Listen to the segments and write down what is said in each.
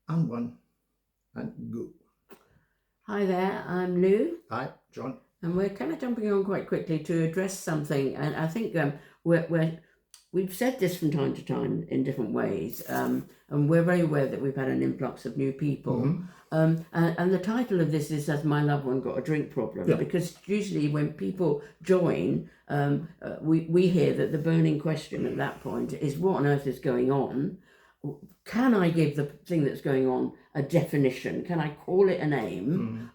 And one, and go. Hi there, I'm Lou, Hi, John. and we're kind of jumping on quite quickly to address something. And I think we've said this from time to time in different ways, and we're very aware that we've had an influx of new people. Mm-hmm. And the title of this is "Has My Loved One Got a Drink Problem?" Yeah. Because usually when people join, we hear that the burning question at that point is, "What on earth is going on? Can I give the thing that's going on a definition? Can I call it a name?"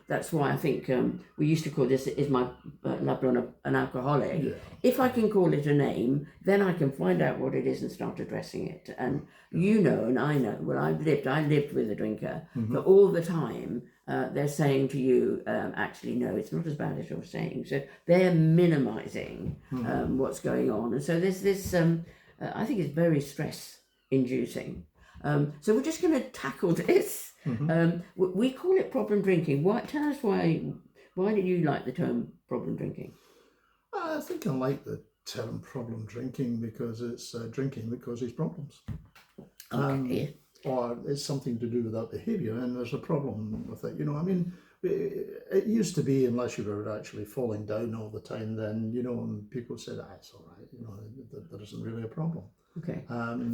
That's why I think we used to call this, "Is my loved one an alcoholic?" Yeah. If I can call it a name, then I can find out what it is and start addressing it. And you know, and I know, well, I lived with a drinker for all the time. They're saying to you, actually, no, it's not as bad as you're saying. So they're minimizing what's going on. And so there's this, I think it's very stress-inducing. So we're just going to tackle this. We call it problem drinking. Tell us why do you like the term problem drinking? I think I like the term problem drinking because it's drinking that causes problems. Okay. Or it's something to do with that behaviour, and there's a problem with it. I mean, it used to be, unless you were actually falling down all the time, then, and people said, it's all right, there isn't really a problem. Okay.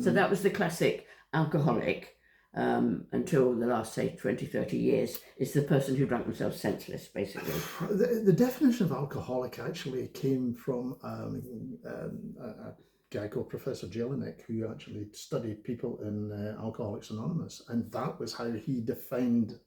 So that was the classic alcoholic until the last, say, 20, 30 years. It's the person who drank themselves senseless, basically. The definition of alcoholic actually came from a guy called Professor Jelinek, who actually studied people in Alcoholics Anonymous, and that was how he defined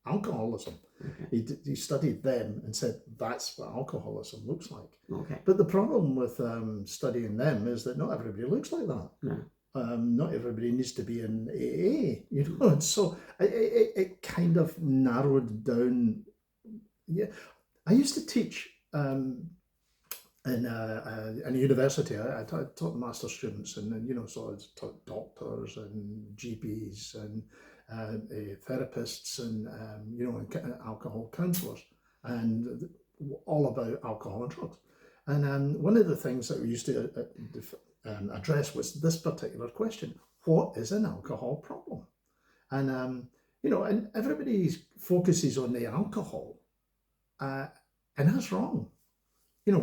alcoholism. Okay. He studied them and said that's what alcoholism looks like. Okay. But the problem with studying them is that not everybody looks like that. No. Not everybody needs to be in AA, and so it kind of narrowed down. Yeah, I used to teach in a university. I taught master students, and so I taught doctors and GPs and therapists and and alcohol counsellors, and all about alcohol and drugs. And one of the things that we used to address was this particular question: what is an alcohol problem? And and everybody focuses on the alcohol, and that's wrong.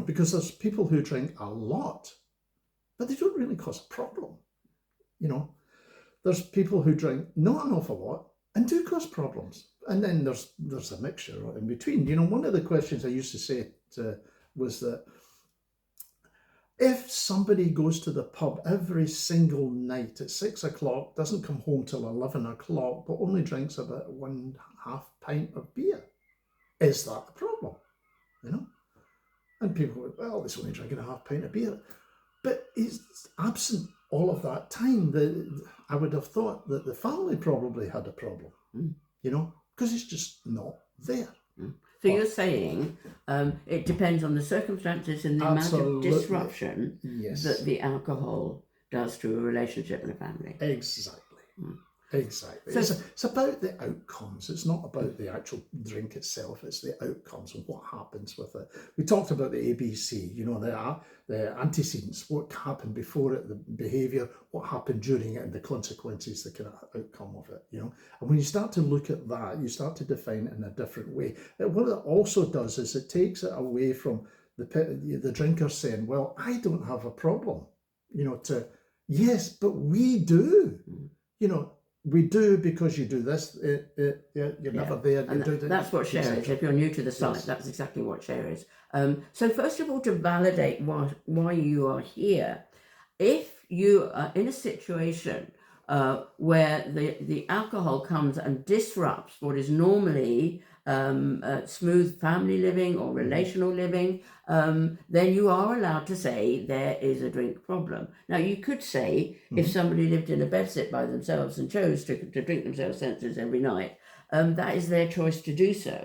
Because there's people who drink a lot, but they don't really cause a problem. You know, there's people who drink not an awful lot and do cause problems. And then there's a mixture in between. One of the questions I used to say was that if somebody goes to the pub every single night at 6 o'clock, doesn't come home till 11 o'clock, but only drinks about 1/2 pint of beer, is that a problem? And people go, well, it's only drinking 1/2 pint of beer. But it's absent all of that time. I would have thought that the family probably had a problem, because it's just not there. So you're saying it depends on the circumstances and the Absolutely. amount of disruption Yes. that the alcohol does to a relationship and a family. Exactly. Exactly. So it's about the outcomes. It's not about the actual drink itself. It's the outcomes and what happens with it. We talked about the ABC, the antecedents, what happened before it, the behaviour, what happened during it, and the consequences, the kind of outcome of it, And when you start to look at that, you start to define it in a different way. And what it also does is it takes it away from the drinker saying, well, I don't have a problem, to, yes, but we do, we do because you do this. You're never there. And that's what share is. If you're new to the site, yes. That's exactly what share is. So first of all, to validate why you are here, if you are in a situation where the alcohol comes and disrupts what is normally smooth family living or relational living, then you are allowed to say there is a drink problem. Now, you could say if somebody lived in a bedsit by themselves and chose to drink themselves senseless every night, that is their choice to do so,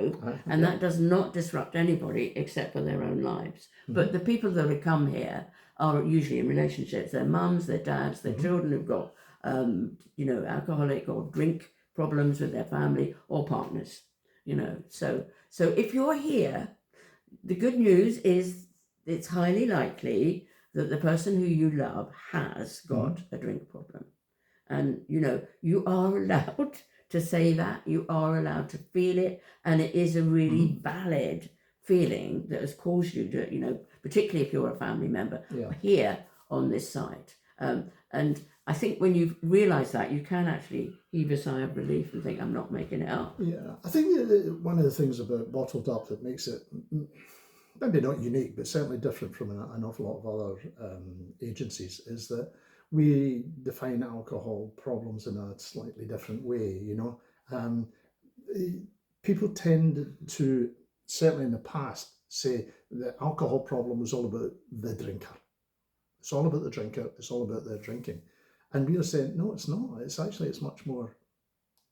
and that does not disrupt anybody except for their own lives. But the people that have come here are usually in relationships. Their mums, their dads, their children who've got alcoholic or drink problems with their family or partners. So if you're here, the good news is it's highly likely that the person who you love has got a drink problem. And, you are allowed to say that. You are allowed to feel it. And it is a really valid feeling that has caused you to, particularly if you're a family member, here on this site. And I think when you realise that, you can actually heave a sigh of relief and think, I'm not making it up. Yeah, I think one of the things about Bottled Up that makes it maybe not unique, but certainly different from an awful lot of other agencies is that we define alcohol problems in a slightly different way. People tend to, certainly in the past, say the alcohol problem was all about the drinker. It's all about the drinker. It's all about their drinking. And we are saying, no, it's not. It's much more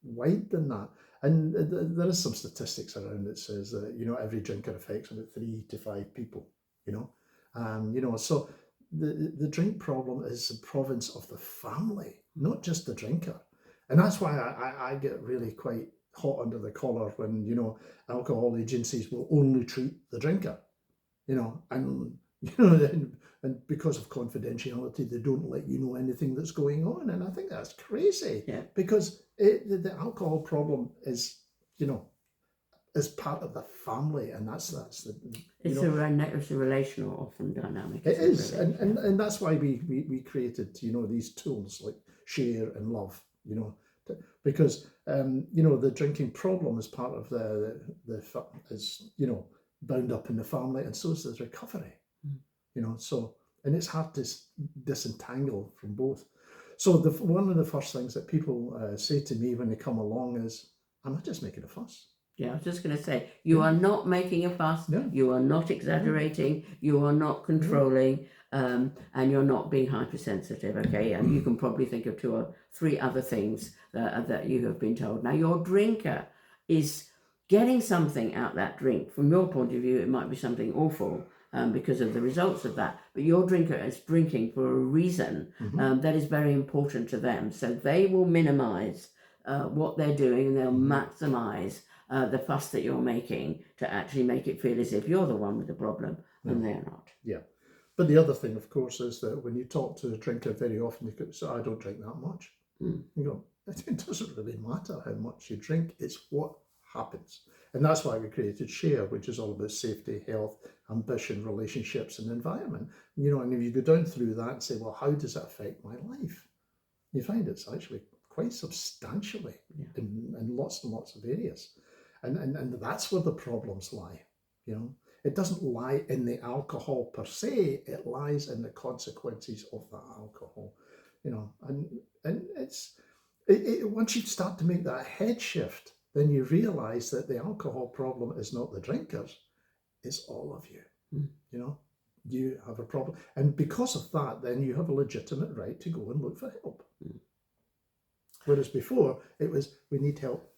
wide than that. And there is some statistics around that says that, every drinker affects about 3 to 5 people, so the drink problem is the province of the family, not just the drinker. And that's why I get really quite hot under the collar when, alcohol agencies will only treat the drinker, and, and because of confidentiality, they don't let you know anything that's going on. And I think that's crazy, because the alcohol problem is, is part of the family, and that's the. It's a relational, often dynamic. It is, really? and that's why we created, these tools like share and love, because the drinking problem is part of the is bound up in the family, and so is the recovery. So, and it's hard to disentangle from both. So one of the first things that people say to me when they come along is, "Am I just making a fuss?" Yeah, I was just going to say, you are not making a fuss, you are not exaggerating, you are not controlling, and you're not being hypersensitive, okay? And you can probably think of 2 or 3 other things that you have been told. Now, your drinker is getting something out that drink. From your point of view, it might be something awful because of the results of that, but your drinker is drinking for a reason that is very important to them. So they will minimize what they're doing, and they'll maximize the fuss that you're making to actually make it feel as if you're the one with the problem and they're not. Yeah. But the other thing, of course, is that when you talk to a drinker very often, you go, "So I don't drink that much." You go, it doesn't really matter how much you drink, it's what happens. And that's why we created Share, which is all about safety, health, ambition, relationships, and environment. And if you go down through that and say, well, how does it affect my life? You find it's actually quite substantially in lots and lots of areas. And that's where the problems lie. It doesn't lie in the alcohol per se, it lies in the consequences of that alcohol. And it's once you start to make that head shift, then you realize that the alcohol problem is not the drinkers, it's all of you. You have a problem, and because of that, then you have a legitimate right to go and look for help. Whereas before it was, we need help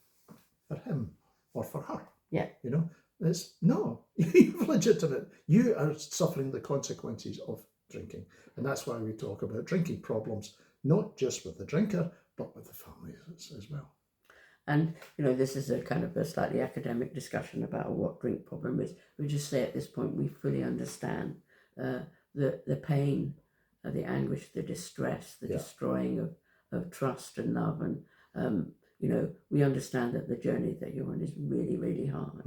for him or for her. It's no, you're legitimate. You are suffering the consequences of drinking, and that's why we talk about drinking problems, not just with the drinker, but with the families as well. And this is a kind of a slightly academic discussion about what drink problem is. We just say at this point we fully understand the pain, the anguish, the distress, the destroying of trust and love, and we understand that the journey that you're on is really, really hard.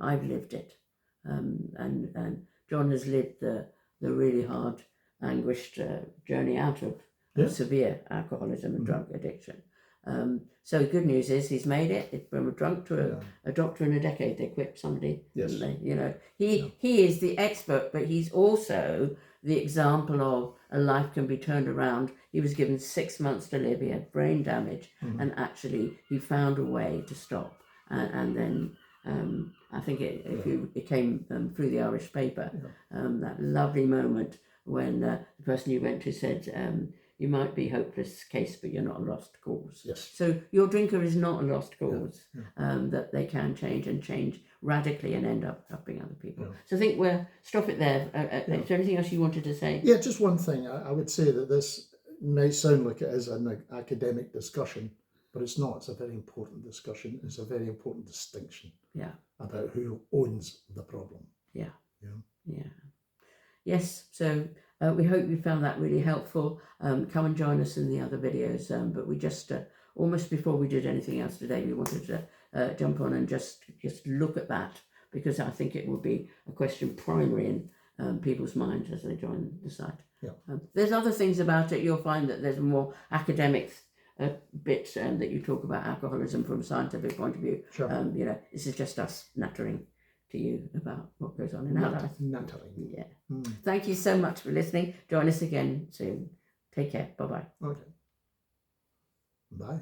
I've lived it, and John has lived the really hard, anguished journey out of severe alcoholism and drug addiction. So the good news is he's made it from a drunk to a doctor in a decade. They quit somebody. Yes. He is the expert, but he's also the example of a life can be turned around. He was given 6 months to live. He had brain damage, and actually he found a way to stop. And then I think it came through the Irish paper, that lovely moment when the person you went to said, you might be a hopeless case, but you're not a lost cause. Yes. So your drinker is not a lost cause, that they can change radically and end up helping other people. So I think we'll stop it there. Is there anything else you wanted to say? Yeah, just one thing. I would say that this may sound like it is an academic discussion, but it's not. It's a very important discussion. It's a very important distinction about who owns the problem. Yeah. Yes. So We hope you found that really helpful. Come and join us in the other videos. But we just, almost before we did anything else today, we wanted to jump on and just look at that, because I think it will be a question primary in people's minds as they join the site. Yeah. There's other things about it. You'll find that there's more academic bits that you talk about alcoholism from a scientific point of view. Sure. This is just us nattering to you about what goes on in our life. Nattering. Yeah. Thank you so much for listening. Join us again soon. Take care. Bye-bye. Okay. Bye.